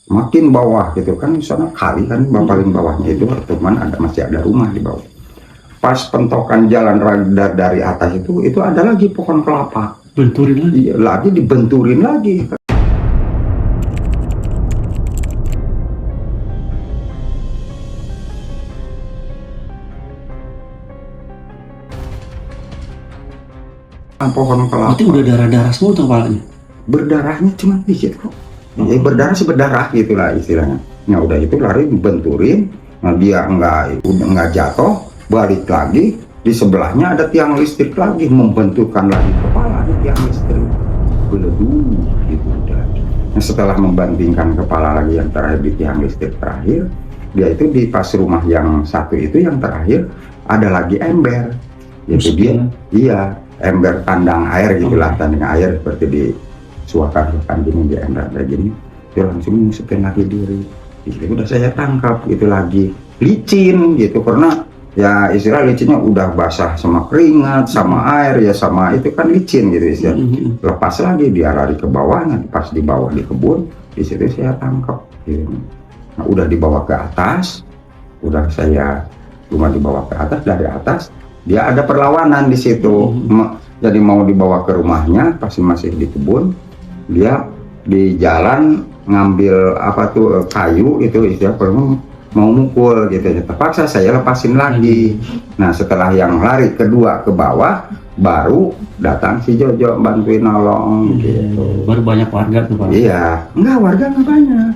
makin bawah gitu kan, sana kali kan paling bawahnya itu, cuman masih ada rumah di bawah. Pas pentokan jalan radar dari atas itu ada lagi pohon kelapa. Benturin lagi? Iya, lagi dibenturin lagi. Pohon kelapa. Berarti udah darah-darah semua tuh kepalanya? Berdarahnya cuma dikit kok. Ya, berdarah sih berdarah gitulah istilahnya. Nah udah itu lari benturin, nah dia nggak jatuh, balik lagi di sebelahnya ada tiang listrik lagi, membenturkan lagi kepala di tiang listrik, beledu gitu udah. Nah setelah membandingkan kepala lagi yang terakhir di tiang listrik terakhir, dia itu di pas rumah yang satu itu yang terakhir ada lagi ember, itu dia, iya ember tandang air gitulah, tandang air seperti di suakan gini di ember kayak gini, dia langsung masukin lagi diri. Itu udah saya tangkap itu lagi licin gitu, karena ya istilah licinnya udah basah sama keringat sama air ya, sama itu kan licin gitu istilah. Lepas lagi dia lari ke bawahnya, pas di bawah di kebun, di situ saya tangkap gitu. Nah, udah dibawa ke atas, udah saya cuma dibawa ke atas, dari atas dia ada perlawanan di situ. Jadi mau dibawa ke rumahnya, pasti masih di kebun, dia di jalan ngambil apa tuh kayu itu istilah mau mukul gitu, terpaksa saya lepasin lagi. Nah setelah yang lari kedua ke bawah, baru datang si Jojo bantuin nolong gitu. Baru banyak warga tuh Pak? Iya, enggak, warga nggak banyak.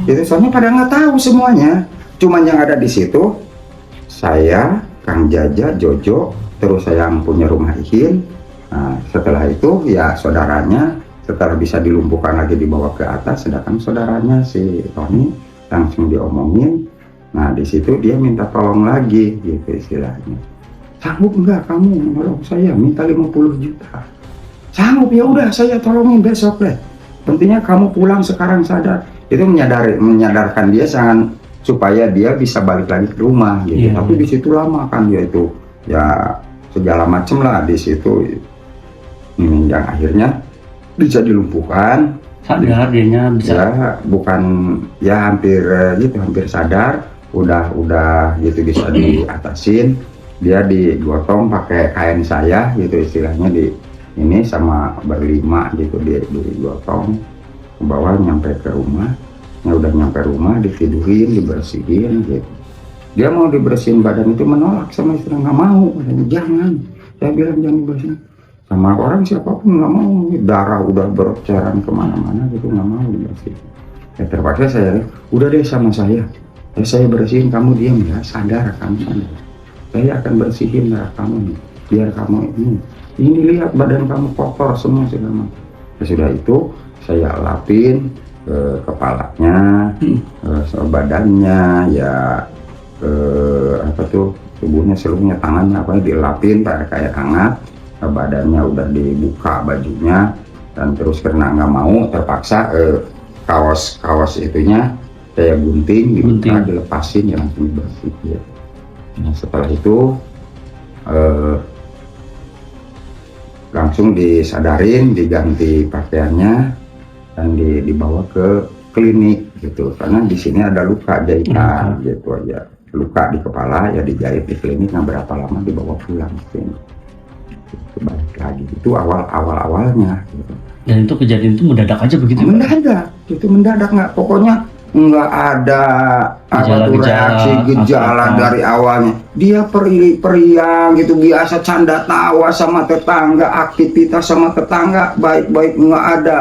Itu soalnya pada nggak tahu semuanya, cuman yang ada di situ saya, Kang Jaja, Jojo, terus saya yang punya rumah Ihin. Nah setelah itu ya saudaranya, setelah bisa dilumpuhkan lagi dibawa ke atas, sedangkan saudaranya si Tony langsung diomongin. Nah di situ dia minta tolong lagi gitu istilahnya. Sanggup nggak kamu nolong saya, minta 50 juta. Sanggup, ya udah saya tolongin besok deh. Pentingnya kamu pulang sekarang sadar. Itu menyadarkan dia sangat supaya dia bisa balik lagi ke rumah gitu. Tapi di situ lama kan dia itu ya segala macem lah di situ. Yang akhirnya bisa dilumpuhkan. Sadar dianya bisa? Ya bukan, ya hampir gitu, hampir sadar. Udah gitu bisa diatasin. Dia digotong pakai kain saya gitu istilahnya, di ini sama berlima gitu, dia digotong ke bawah nyampe ke rumah. Nah udah nyampe rumah ditidurin, dibersihin gitu. Dia mau dibersihin badan itu menolak sama istri, nggak mau, jangan. Saya bilang jangan dibersihin. Sama orang siapapun nggak mau, darah udah berceceran kemana-mana gitu, nggak mau dibersihin. Ya terpaksa saya, udah deh sama saya bersihin, kamu diam ya, sadar kamu sadar. Saya akan bersihin darah kamu nih, biar kamu ini lihat badan kamu kotor semua segala macam. Ya sudah itu saya lapin kepalanya, badannya ya, apa tuh tubuhnya seluruhnya, tangannya apa dilapin pakai kayak hangat. Badannya udah dibuka bajunya, dan terus karena nggak mau terpaksa kaos itunya saya gunting, dibuka, dilepasin ya langsung bersih ya. Nah setelah itu langsung disadarin, diganti pakaiannya dan dibawa ke klinik gitu, karena di sini ada luka jahitan gitu aja, luka di kepala ya dijahit di klinik. Nah berapa lama dibawa pulang sini, balik lagi. Itu awalnya gitu. Dan itu kejadian itu mendadak aja begitu? Mendadak, itu mendadak, nggak, pokoknya nggak ada gejala dari awalnya. Dia periang gitu, biasa canda tawa sama tetangga, aktivitas sama tetangga baik-baik, nggak ada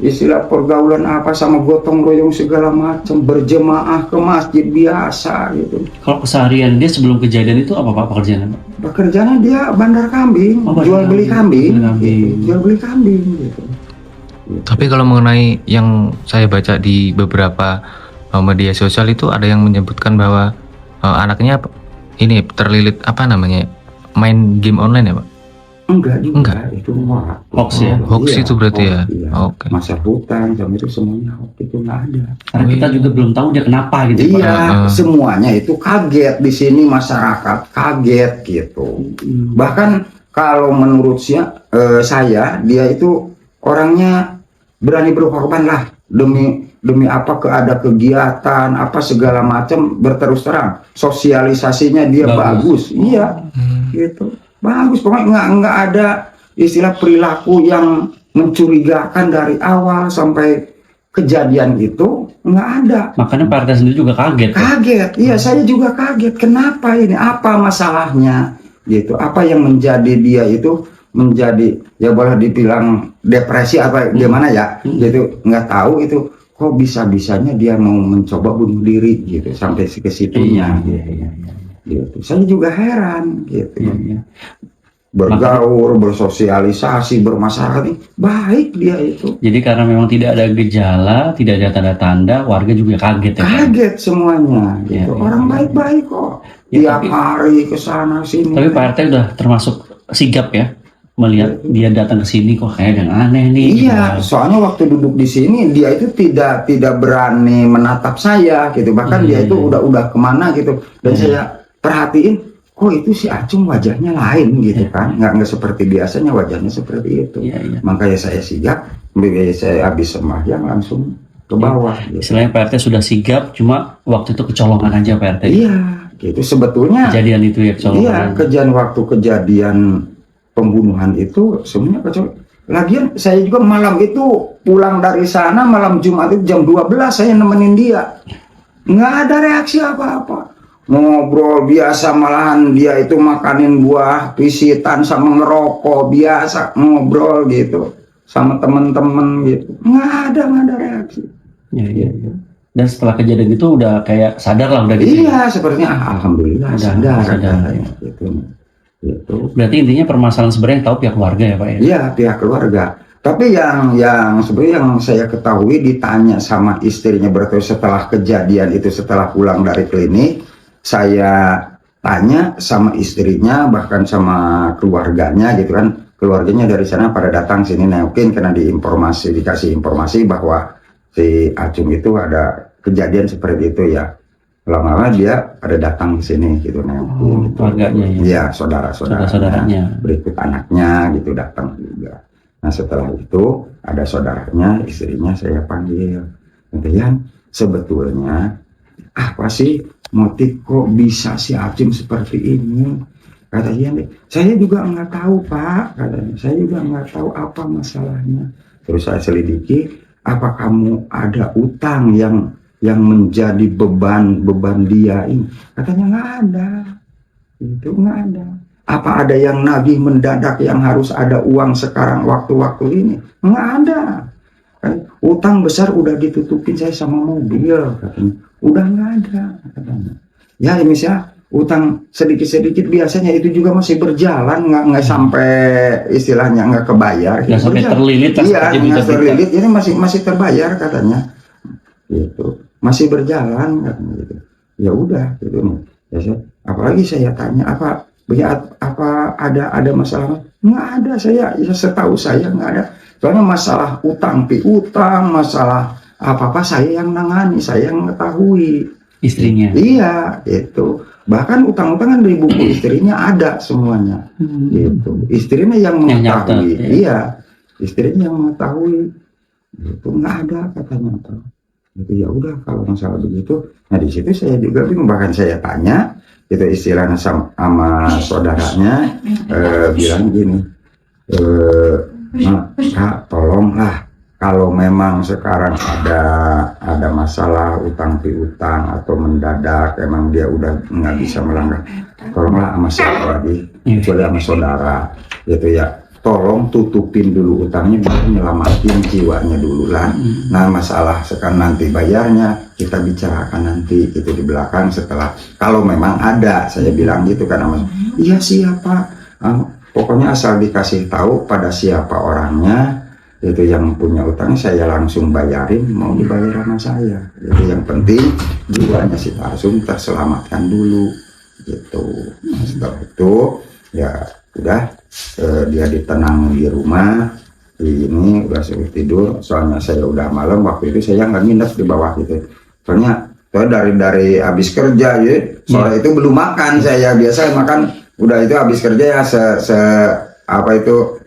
istilah pergaulan apa sama gotong royong segala macam, berjemaah ke masjid biasa gitu. Kalau keseharian dia sebelum kejadian itu apa Pak pekerjaannya? Pekerjaannya dia bandar kambing, jual beli kambing, jual beli kambing gitu. Tapi kalau mengenai yang saya baca di beberapa media sosial itu ada yang menyebutkan bahwa anaknya ini terlilit apa namanya, main game online ya Pak? Enggak juga, itu hoax ya? Hoax itu berarti ya? Iya. Oke. Masa hutan sama itu semuanya hoax, itu nggak ada. Karena kita juga belum tahu dia kenapa gitu. Iya, semuanya itu kaget di sini, masyarakat kaget gitu. Bahkan kalau menurut saya dia itu orangnya berani berkorban lah demi demi apa ada kegiatan apa segala macam, berterus terang sosialisasinya dia bagus. Iya, gitu, bagus. Pokoknya nggak ada istilah perilaku yang mencurigakan dari awal sampai kejadian itu, nggak ada. Makanya Pak RT sendiri juga kaget. Kaget, iya, saya juga kaget. Kenapa ini? Apa masalahnya? Gitu. Apa yang menjadi dia itu menjadi, ya boleh dibilang depresi apa gimana ya? Gitu. Nggak tahu itu. Kok bisa-bisanya dia mau mencoba bunuh diri gitu sampai ke situnya. Gitu. Saya juga heran gitu. Bergaul, bersosialisasi, bermasyarakat, baik dia itu. Jadi karena memang tidak ada gejala, tidak ada tanda-tanda, warga juga kaget ya. Kaget semuanya gitu. Orang baik-baik kok. Tiap hari ke sana sini. Tapi Pak RT udah termasuk sigap ya, melihat dia datang ke sini kok kayak ada yang aneh nih. Iya, soalnya waktu duduk di sini dia itu tidak berani menatap saya gitu. Bahkan dia itu udah kemana gitu. Dan saya perhatiin, kok itu si Acung wajahnya lain gitu kan, nggak seperti biasanya, wajahnya seperti itu. Makanya saya sigap, saya habis sembahyang langsung ke bawah. Gitu. Istilahnya Pak RT sudah sigap, cuma waktu itu kecolongan aja Pak RT. Iya, gitu sebetulnya. Kejadian itu ya kecolongan. Iya, kejadian pembunuhan itu semuanya kecolongan. Lagian saya juga malam itu pulang dari sana, malam Jumat itu jam 12 saya nemenin dia, nggak ada reaksi apa-apa. Ngobrol biasa, malahan dia itu makanin buah pisitan sama ngerokok biasa, ngobrol gitu sama temen-temen gitu, nggak ada reaksi. Iya. Dan setelah kejadian itu udah kayak sadar lah udah gitu. Iya, sepertinya alhamdulillah sadar. Gitu. Berarti intinya permasalahan sebenarnya yang tahu pihak keluarga ya Pak ya? Iya, pihak keluarga. Tapi yang sebenarnya yang saya ketahui, ditanya sama istrinya berarti setelah kejadian itu, setelah pulang dari klinik, saya tanya sama istrinya, bahkan sama keluarganya gitu kan. Keluarganya dari sana pada datang sini nengokin karena dikasih informasi bahwa si Acung itu ada kejadian seperti itu ya. Lama-lama dia pada datang ke sini gitu nengokin. Gitu. Keluarganya ya? Iya, saudara-saudaranya. Berikut anaknya gitu datang juga. Nah setelah itu ada saudaranya, istrinya saya panggil. Kemudian sebetulnya apa sih motif kok bisa si Acung seperti ini? Katanya, saya juga nggak tahu Pak. Katanya, saya juga nggak tahu apa masalahnya. Terus saya selidiki, apa kamu ada utang yang menjadi beban dia ini? Katanya nggak ada. Itu nggak ada. Apa ada yang nagih mendadak yang harus ada uang sekarang waktu-waktu ini? Nggak ada. Kan, utang besar udah ditutupin saya sama mobil katanya. Udah nggak ada katanya. Ya misalnya utang sedikit-sedikit biasanya itu juga masih berjalan, nggak sampai istilahnya nggak kebayar. Nggak sampai terlilit. Iya, nggak terlilit. Ini masih terbayar katanya. Gitu. Masih berjalan katanya gitu. Ya udah gitu nih. Ya, apalagi saya tanya apa ada masalah? Nggak ada, saya setahu saya nggak ada. Soalnya masalah utang piutang, masalah apa saya yang nangani, saya yang mengetahui. Istrinya. Iya, itu. Bahkan utang-utangan dari buku istrinya ada semuanya. Gitu. Istrinya yang mengetahui. Iya, istrinya yang mengetahui. Itu nggak ada katanya. Itu ya udah kalau masalah begitu. Nah di situ saya juga bingung, bahkan saya tanya itu istilahnya sama saudaranya, bilang gini, Kak tolonglah kalau memang sekarang ada masalah utang piutang atau mendadak emang dia udah nggak bisa melanggar, tolonglah sama siapa lagi kecuali sama saudara gitu ya, tolong tutupin dulu utangnya biar nyelamatin jiwanya dulu lah. Nah masalah sekarang nanti bayarnya kita bicarakan nanti itu di belakang setelah kalau memang ada, saya bilang gitu kan sama. Iya siapa, pokoknya asal dikasih tahu pada siapa orangnya itu yang punya utang, saya langsung bayarin, mau dibayar sama saya. Jadi yang penting jiwanya si Tarsum terselamatkan dulu gitu. Nah, setelah itu ya udah dia ditenang di rumah, ini udah suruh tidur. Soalnya saya udah malam waktu itu, saya nggak nginep di bawah gitu. Soalnya dari habis kerja ya, sore itu belum makan saya, biasa makan udah itu habis kerja ya apa itu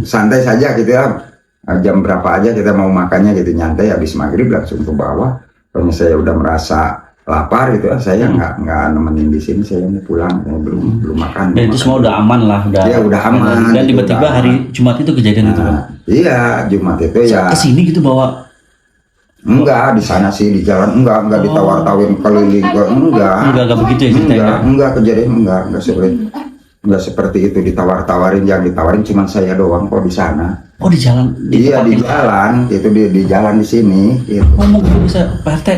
santai saja gitu ya. jam berapa aja kita mau makannya gitu, nyantai habis maghrib langsung ke bawah. Kalau saya udah merasa lapar gitu, saya nggak nemenin di sini, saya mau pulang, saya belum makan. Dan itu semua udah aman lah, Ya udah aman. Dan gitu, tiba-tiba udah hari aman. Jumat itu kejadian itu, Pak. Iya, Jumat itu ya. Kesini gitu bawa. Enggak, di sana sih di jalan enggak ditawar-tawarin keliling, Enggak begitu ya ceritanya. enggak kejadian enggak sulit. Enggak seperti itu ditawar-tawarin, yang ditawarin cuma saya doang kok di sana. Oh di jalan? Iya tempat di yang- jalan, itu di jalan di sini. Gitu. Ngomong gitu bisa PRT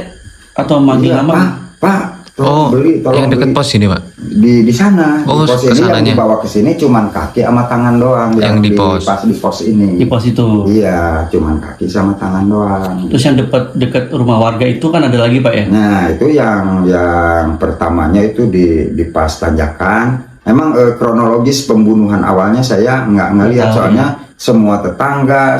atau manggil Iya, nama? Pak, Oh, tolong yang dekat beli. pos ini, Pak. Di sana. Oh, di pos ini yang kesananya. dibawa ke sini cuman kaki sama tangan doang. Yang di pos. Pas di pos ini. Di pos itu. Iya, cuman kaki sama tangan doang. Terus yang dekat rumah warga itu kan ada lagi, Pak ya? Nah itu yang pertamanya itu di pas tanjakan. Memang kronologis pembunuhan awalnya saya nggak ngelihat, soalnya semua tetangga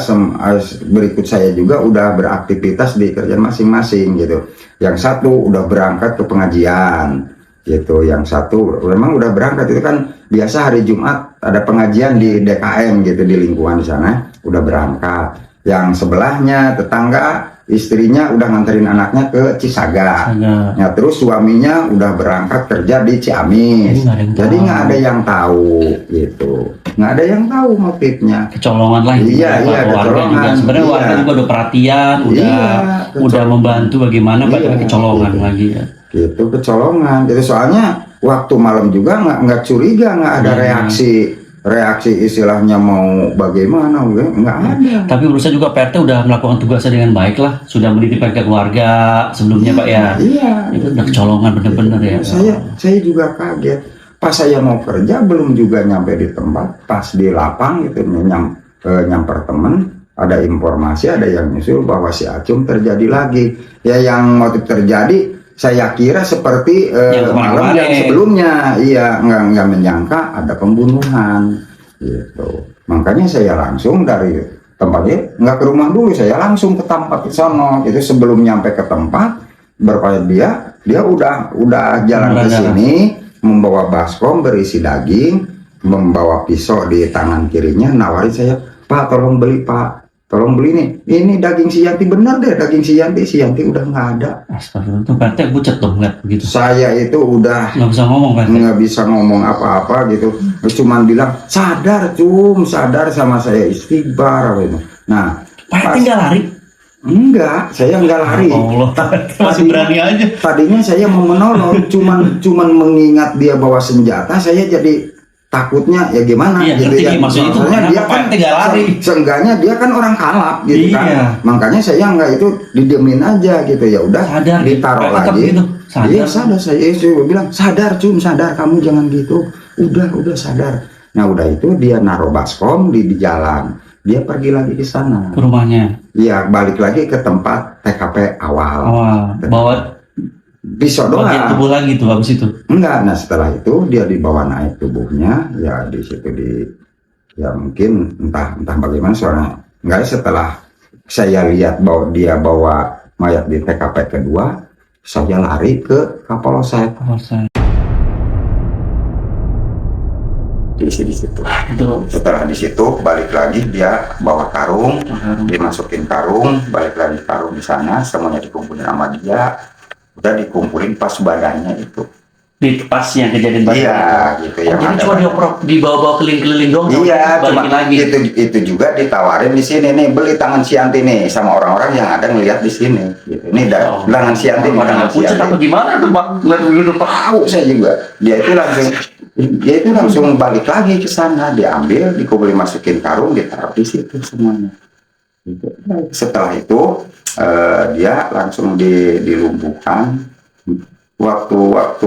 berikut saya juga udah beraktivitas di kerjaan masing-masing gitu. Yang satu udah berangkat ke pengajian gitu, yang satu memang udah berangkat, itu kan biasa hari Jumat ada pengajian di DKM gitu, di lingkungan di sana udah berangkat. Yang sebelahnya tetangga istrinya udah nganterin anaknya ke Cisaga. Ya terus suaminya udah berangkat kerja di Ciamis. Jadi nggak ada yang tahu gitu, nggak ada yang tahu motifnya. Kecolongan lah itu. Iya, iya, warga kecolongan. juga. Sebenarnya Iya. warga juga udah perhatian, Iya, udah membantu bagaimana, Pak, Iya, tapi kecolongan gitu. lagi ya. Gitu kecolongan. Jadi soalnya waktu malam juga nggak curiga, nggak ada reaksi istilahnya mau bagaimana, nggak ada. Tapi menurut saya juga PRT udah melakukan tugasnya dengan baik lah, sudah menitipkan ke keluarga sebelumnya, Pak ya. Iya. Itu udah kecolongan bener-bener ya. Saya juga kaget. Pas saya mau kerja belum juga nyampe di tempat, pas di lapang itu nyamper temen, ada informasi, ada yang nyusul bahwa si Acung terjadi lagi. Ya yang motif terjadi saya kira seperti malam yang sebelumnya, iya nggak menyangka ada pembunuhan gitu. Makanya saya langsung dari tempatnya nggak ke rumah dulu, saya langsung ke tempat di sono. Itu sebelum nyampe ke tempat, berpaya dia udah jalan ke sini membawa baskom berisi daging, membawa pisau di tangan kirinya, nawarin saya, Pak tolong beli Pak. Tolong beli nih, ini daging si Yanti, bener deh daging si Yanti udah nggak ada. Astagfirullah, itu PRT bucet dong lihat begitu. Saya itu udah nggak bisa ngomong, PRT. Nggak bisa ngomong apa-apa gitu. Cuman bilang sadar sama saya, istighfar gitu. Nah, PRT nggak lari? Enggak, saya nggak lari. Allah, masih berani aja. Tadinya saya mau menolong, cuman mengingat dia bawa senjata, saya jadi takutnya ya gimana iya, gitu ya. Maksudnya itu dia kan lari. Seenggaknya dia kan orang kalap gitu iya. kan. Makanya saya nggak itu didiemin aja gitu, ya udah ditaruh lagi. Gitu. Iya sadar, saya bilang sadar kamu jangan gitu. Udah sadar. Nah udah itu dia naruh baskom di jalan. Dia pergi lagi ke sana. Ke rumahnya. Iya balik lagi ke tempat TKP awal. Bawa pisau doang. Bagian tubuh lagi tuh habis itu. Enggak, nah setelah itu dia dibawa naik tubuhnya, ya di situ ya mungkin entah bagaimana soalnya. Enggak, setelah saya lihat bahwa dia bawa mayat di TKP kedua, saya lari ke Kapolsek. Di situ. Setelah di situ balik lagi dia bawa karung, dimasukin karung, balik lagi karung di sana, semuanya dikumpulin sama dia. Udah dikumpulin pas badannya itu di pas yang kejadian badan. Iya gitu ya. Jadi cuma dibawa keliling-keliling dong. Iya, cuma lagi. itu juga ditawarin di sini nih, beli tangan si Yanti nih sama orang-orang yang ada ngeliat di sini. Gitu. Ini tangan si Yanti, tangan si Yanti. Apa gimana tuh Pak? Ngeliat begitu Pak. Tahu saya juga. Dia itu langsung balik lagi ke sana, diambil, dikumpulin masukin karung, ditaruh di situ semuanya. Gitu. Setelah itu dia langsung dilumpuhkan. Waktu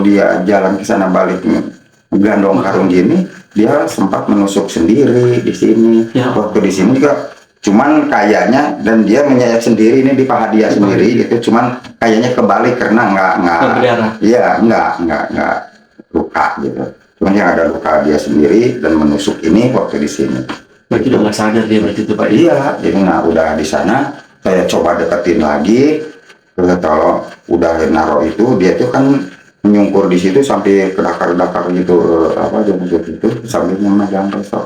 dia jalan ke sana balik gandong karung gini, dia sempat menusuk sendiri di sini. Ya. Waktu di sini juga cuman kayaknya, dan dia menyayat sendiri ini di paha dia sendiri gitu, cuman kayaknya kebalik karena nggak luka gitu. Cuman yang ada luka dia sendiri dan menusuk ini waktu di sini. Berarti udah nggak sadar dia berarti itu Pak. Iya, jadi udah di sana saya coba deketin lagi. Kalau udah naruh itu, dia tuh kan menyungkur di situ sampai ke dakar gitu, jemput itu sambil memegang pisau.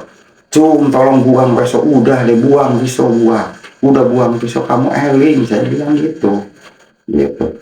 Cum tolong buang besok. Udah deh, buang pisau, udah buang pisau, kamu eling, saya bilang gitu.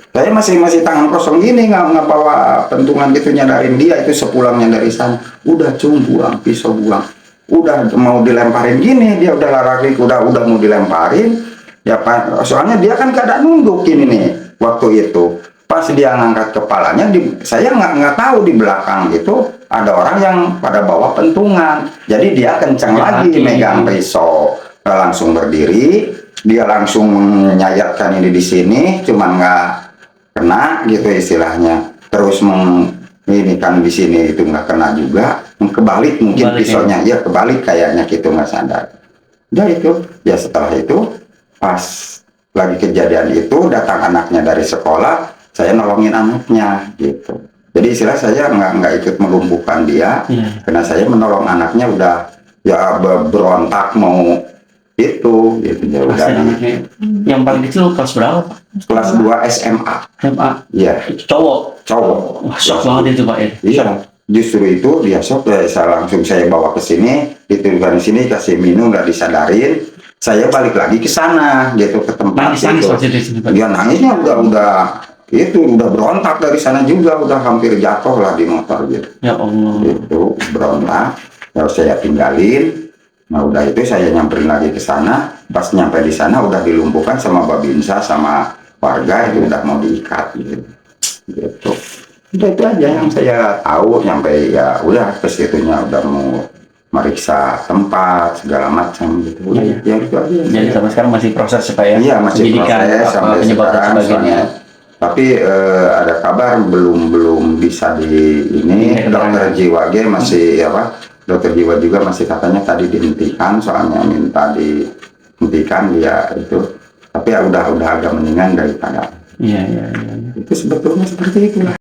Saya masih tangan kosong gini, nggak bawa pentungan gitu, nyadarin dia itu sepulangnya dari sana. Udah Cum, buang pisau, buang. Udah mau dilemparin gini, dia udah lari, udah mau dilemparin. Ya Pak, soalnya dia kan keadaan nunduk ini nih waktu itu. Pas dia ngangkat kepalanya, saya nggak tahu di belakang itu ada orang yang pada bawa pentungan. Jadi dia kencang lagi megang pisau, langsung berdiri, dia langsung menyayatkan ini di sini, cuman nggak kena gitu istilahnya. Terus ini kan di sini itu nggak kena juga, kebalik mungkin pisaunya, ya kebalik kayaknya gitu, nggak sadar. Udah itu, ya setelah itu pas lagi kejadian itu datang anaknya dari sekolah, saya nolongin anaknya gitu. Jadi istilah saya nggak ikut melumpuhkan dia, karena saya menolong anaknya, udah ya berontak mau itu gitu ya udah. Yang paling kecil kelas berapa Pak? Kelas 2 SMA. SMA. Iya. Cowok. Cowok. Wah, shock banget itu Pak ya. Iya. Justru itu dia shock, saya bawa ke sini, diturunkan di sini, kasih minum, nggak disadarin. Saya balik lagi ke sana gitu, ke tempat itu. Dia nangisnya udah berontak dari sana juga, udah hampir jatuh lah di motor gitu. Ya Allah. Itu berontak, terus saya tinggalin. Nah udah itu saya nyamperin lagi ke sana. Pas nyampe di sana udah dilumpuhkan sama Babinsa sama warga, itu udah mau diikat gitu. Udah itu aja yang saya tahu, nyampe ya udah ke situnya udah mau meriksa tempat segala macam gitu. Udah ya itu aja. Jadi sampai sekarang masih proses Pak ya? Iya masih proses sampai sekarang. Tapi ada kabar belum bisa di ini, dokter jiwa masih dokter jiwa juga masih katanya tadi dihentikan, soalnya minta dihentikan dia itu. Tapi ya udah agak mendingan daripada. Iya. Itu sebetulnya seperti itu lah.